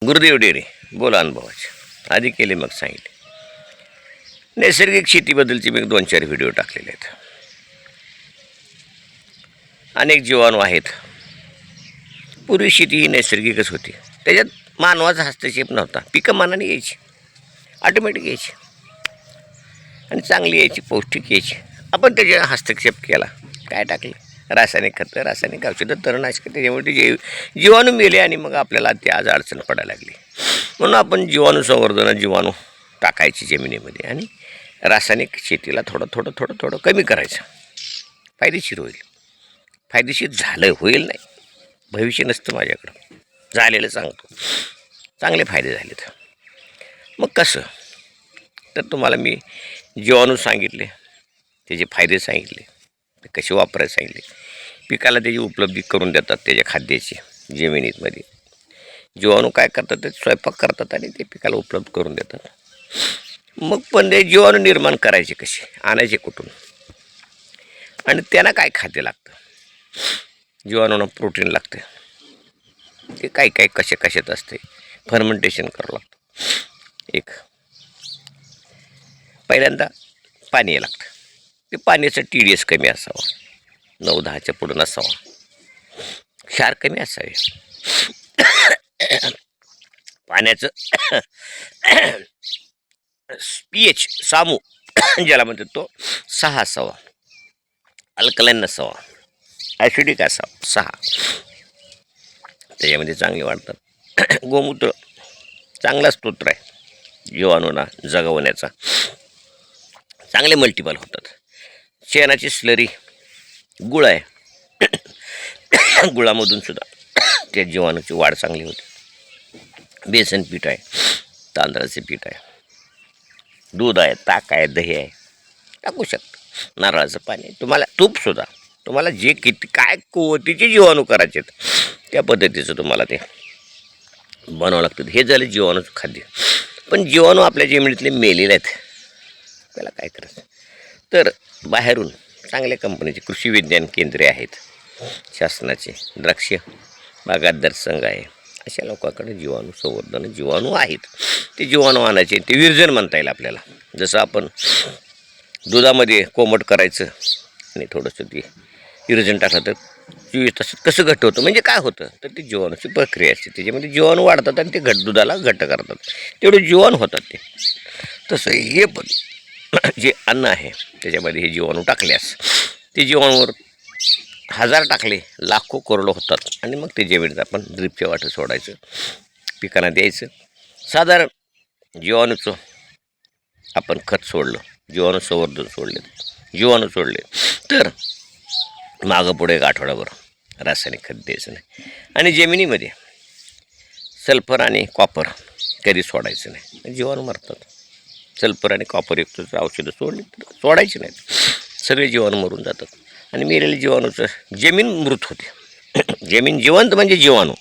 गुरुदेव डेरे बोला अनुभवाचे आधी केले मग सांगितले. नैसर्गिक शेतीबद्दलचे मी 2-4 व्हिडिओ टाकलेले आहेत. अनेक जीवाणू आहेत. पूर्वी शेती ही नैसर्गिकच होती. त्याच्यात मानवाचा हस्तक्षेप नव्हता. पिकं मनाने यायची, ऑटोमॅटिक यायची आणि चांगली यायची, पौष्टिक यायची. आपण त्याच्या हस्तक्षेप केला, काय टाकले, रासायनिक खतं, रासायनिक औषधं, तणनाशकं, त्याच्यामुळे जीवाणू मेले आणि मग आपल्याला ते आज अडचण पडायला लागली. म्हणून आपण जीवाणू संवर्धन, जीवाणू टाकायची जमिनीमध्ये आणि रासायनिक शेतीला थोडं कमी करायचं. फायदेशीर होईल. फायदेशीर झालं, होईल नाही, भविष्य नसतं माझ्याकडं, झालेलं सांगतो. चांगले फायदे झालेत. मग कसं तर तुम्हाला मी जीवाणू सांगितले, त्याचे फायदे सांगितले, ते कसे वापरायचे सांगितले. पिकाला त्याची उपलब्धी करून देतात त्याच्या खाद्याची. जमिनीमध्ये जीवाणू काय करतात, ते स्वयंपाक करतात आणि ते पिकाला उपलब्ध करून देतात. मग पण ते जीवाणू निर्माण करायचे कसे, आणायचे कुठून आणि त्यांना काय खाद्य लागतं. जीवाणूंना प्रोटीन लागते. ते काय कशात असते, फर्मेंटेशन करावं लागतं. एक पहिल्यांदा पाणी लागतं. ते पाण्याचं TDS कमी असावं, 9-10च्या पुढं नसावा. क्षार कमी असावे. पाण्याचं pH सामू ज्याला म्हणतात तो 6 असावा. अल्कलाईन नसावा, ॲसिडिक असावा 6. त्याच्यामध्ये चांगले वाढतात. गोमूत्र चांगला स्तोत्र आहे जीवाणूंना जगवण्याचा. चांगले मल्टिपल होतात. शेणाची स्लरी, गुळ आहे. गुळामधून सुद्धा त्या जीवाणूची वाढ चांगली होते. बेसन पीठ आहे, तांदळाचे पीठ आहे, दूध आहे, ताक आहे, दही आहे, टाकू शकतं. नारळाचं पाणी आहे, तुम्हाला तूपसुद्धा, तुम्हाला जे किती काय कुवतीचे जीवाणू करायचे आहेत त्या पद्धतीचं तुम्हाला ते बनावं लागतं. हे झालं जीवाणूचं खाद्य. पण जीवाणू आपल्या जमिनीतले मेलेले आहेत, त्याला काय करायचं तर बाहेरून चांगल्या कंपनीचे कृषी विज्ञान केंद्रे आहेत, शासनाचे, द्राक्ष बागायतदार संघ आहे, अशा लोकांकडे जीवाणू संवर्धन जीवाणू आहेत. ते जीवाणू आणायचे, ते विरजन म्हणता येईल आपल्याला. जसं आपण दुधामध्ये कोमट करायचं आणि थोडंसं ते विरजन टाकलं तर 24 तासात कसं घट्ट होतं. म्हणजे काय होतं तर ती जीवाणूची प्रक्रिया असते. त्याच्यामध्ये जीवाणू वाढतात आणि ते दुधाला घट्ट करतात. तेवढे जीवाणू होतात ते. तसं हे पण जे अन्न आहे त्याच्यामध्ये हे जीवाणू टाकल्यास ते जीवाणूवर 1000 टाकले, लाखो करोडो होतात आणि मग ते जमिनीत आपण ड्रिपच्या वाटं सोडायचं, पिकांना द्यायचं. साधारण जीवाणूचं आपण खत सोडलं, जीवाणू संवर्धन सोडले, जीवाणू सोडले तर मागं पुढे 1 आठवडाभर रासायनिक खत द्यायचं नाही. आणि जमिनीमध्ये सल्फर आणि कॉपर कधी सोडायचं नाही, जीवाणू मरतात. सल्फर आणि कॉपरयुक्त औषधं सोडली तर सोडायची नाहीत, सगळे जीवाणू मरून जातात. आणि मेलेल्या जीवाणूचं जमीन मृत होते. जमीन जिवंत म्हणजे जीवाणू,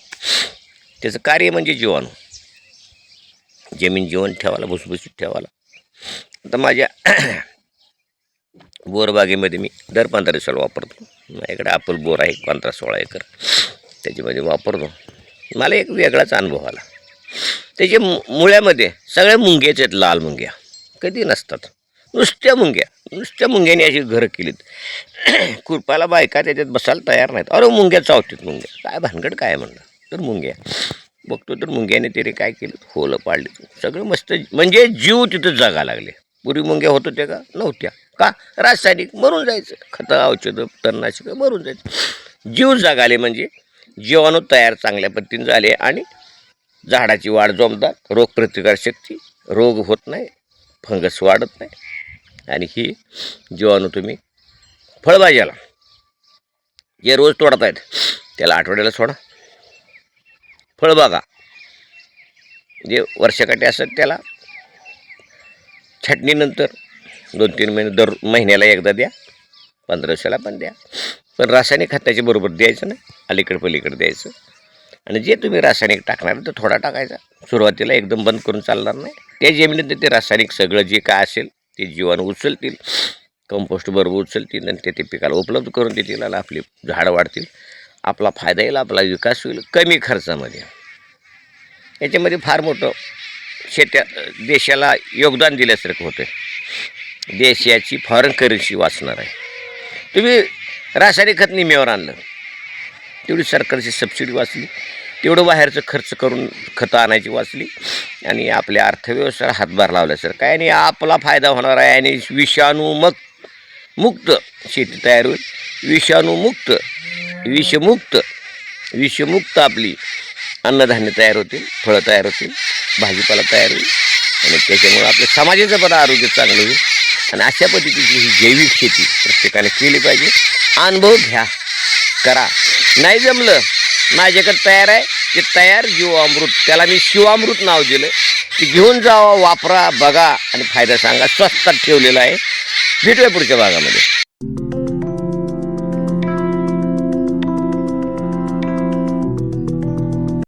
त्याचं कार्य म्हणजे जीवाणू. जमीन जिवंत ठेवायला, भुसभुशीत ठेवायला. आता माझ्या बोरबागेमध्ये मी दर 15 दिवसाला वापरतो. माझ्याकडे अप्पल बोर आहे 15-16 एकर, त्याच्यामध्ये वापरतो. मला एक वेगळाच अनुभव आला. त्याच्या मुळ्यामध्ये सगळ्या मुंग्याच आहेत, लाल मुंग्या कधी नसतात, नुसत्या मुंग्याने अशी घरं केलीत. खुरपायला बायका त्याच्यात बसायला तयार नाहीत. अरे मुंग्या चावतात, मुंग्या काय भानगड काय म्हणलं तर मुंग्या बघतो तर मुंग्याने तरी काय केलं, होलं पाडली, सगळं मस्त. म्हणजे जीव तिथं जागा लागले. पूर्वी मुंग्या होत होत्या का, नव्हत्या का, रासायनिक मरून जायचं, खतं औषधं तणनाशकं मरून जायचं. जीव जागाले म्हणजे जीवाणू तयार चांगल्या पद्धतीने झाले आणि झाडाची वाढ जोमदार, रोगप्रतिकारशक्ती, रोग होत नाही, फंगस वाढत नाही. आणि ही जीवाणू तुम्ही फळभाज्याला जे रोज तोडत आहेत त्याला आठवड्याला सोडा. फळबागा जे वर्षाकाठी असतात त्याला छाटणीनंतर 2-3 महिने दर महिन्याला एकदा द्या, 15 दिवसाला पण द्या. पण रासायनिक खताच्या बरोबर द्यायचं नाही, अलीकडे पलीकडे द्यायचं. आणि जे तुम्ही रासायनिक टाकणार तर थोडा टाकायचा, सुरुवातीला एकदम बंद करून चालणार नाही. त्या जमिनीत ते रासायनिक सगळं जे काय असेल ते जीवाणू उचलतील, कंपोस्ट बरोबर उचलतील आणि ते पिकाला उपलब्ध करून देतील आणि आपली झाडं वाढतील, आपला फायदा येईल, आपला विकास होईल कमी खर्चामध्ये. याच्यामध्ये फार मोठं देशाला योगदान दिल्यासारखं होतं. देशाची फॉरेन करन्सी वाचणार आहे. तुम्ही रासायनिक खत निम्म्यावर आणलं, तेवढी सरकारची सबसिडी वाचली, तेवढं बाहेरचं खर्च करून खतं आणायची वाचली आणि आपल्या अर्थव्यवस्थेला हातभार लावल्यासारखं काय. आणि आपला फायदा होणार आहे आणि मुक्त शेती तयार होईल. विषमुक्त आपली अन्नधान्य तयार होतील, फळं तयार होतील, भाजीपाला तयार होईल आणि त्याच्यामुळं आपल्या समाजाचं पण आरोग्य चांगलं होईल. आणि अशा पद्धतीची ही जैविक शेती प्रत्येकाने केली पाहिजे. अनुभव घ्या, करा. नाही जमलं, माझ्याकडे तयार आहे, ते तयार जीवामृत, त्याला मी शिवामृत नाव दिलं. ते घेऊन जावा, वापरा, बघा आणि फायदा सांगा. स्वस्तात ठेवलेला आहे. भेटूया पुढच्या भागामध्ये.